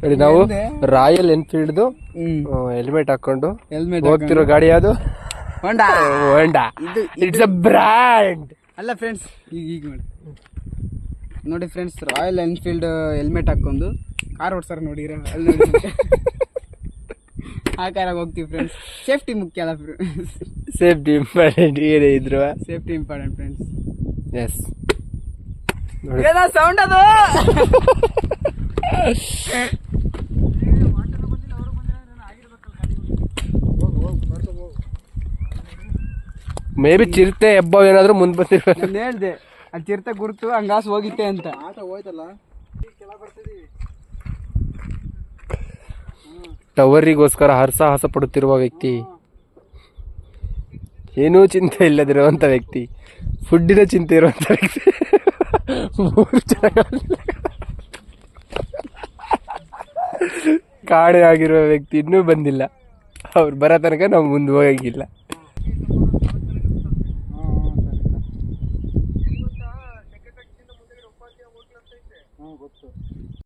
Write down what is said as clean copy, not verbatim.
ನೋಡಿ ನಾವು royal ಎನ್ಫೀಲ್ಡ್ದು helmet ಹಾಕೊಂಡು ಹೋಗ್ತಿರೋ ಗಾಡಿ ಅದು ಹೋಂಡಾ. ಇಟ್ಸ್ ಅ ಬ್ರ್ಯಾಂಡ್ ಅಲ್ಲ ಫ್ರೆಂಡ್ಸ್. ಈಗ ನೋಡಿ ಫ್ರೆಂಡ್ಸ್, ರಾಯಲ್ ಎನ್ಫೀಲ್ಡ್ ಹೆಲ್ಮೆಟ್ ಹಾಕೊಂಡು ಕಾರ್ ಓಡ್ಸಾರ ನೋಡಿರ ಅಲ್ಲಿ ನೋಡಿ. ಆ ಕಾರಾಗ ಹೋಗ್ತೀವಿ ಫ್ರೆಂಡ್ಸ್. ಸೇಫ್ಟಿ ಮುಖ್ಯ ಅಲ್ಲ ಫ್ರೆಂಡ್ಸ್. ಸೇಫ್ಟಿ ಇಂಪಾರ್ಟೆಂಟ್ ಏನೇ ಇದ್ರು ಸೇಫ್ಟಿ ಇಂಪಾರ್ಟೆಂಟ್ ಫ್ರೆಂಡ್ಸ್. ಎಸ್. ಏನೋ ಸೌಂಡ್ ಅದು. ಮೇ ಬಿ ಚಿರತೆ ಹೆಬ್ಬ ಏನಾದ್ರು ಮುಂದೆ ಬಂದಿರ್ಬೇಕು. ನಾನು ಹೇಳ್ದೆ ಅಲ್ಲಿ ಚಿರತೆ ಗುರುತು ಹಂಗಾಸ್ ಹೋಗಿತ್ತೆ ಅಂತ. ಆಟ ಹೋಯ್ತಲ್ಲ. ಟವರಿಗೋಸ್ಕರ ಹರಸಾಹಸ ಪಡುತ್ತಿರುವ ವ್ಯಕ್ತಿ, ಏನೂ ಚಿಂತೆ ಇಲ್ಲದಿರುವಂಥ ವ್ಯಕ್ತಿ, ಫುಡ್ಡಿನ ಚಿಂತೆ ಇರುವಂಥ ವ್ಯಕ್ತಿ, 3 ಜನ ಕಾಣೆ ಆಗಿರುವ ವ್ಯಕ್ತಿ ಇನ್ನೂ ಬಂದಿಲ್ಲ. ಅವ್ರು ಬರೋ ತನಕ ನಾವು ಮುಂದೆ ಹೋಗಂಗಿಲ್ಲ.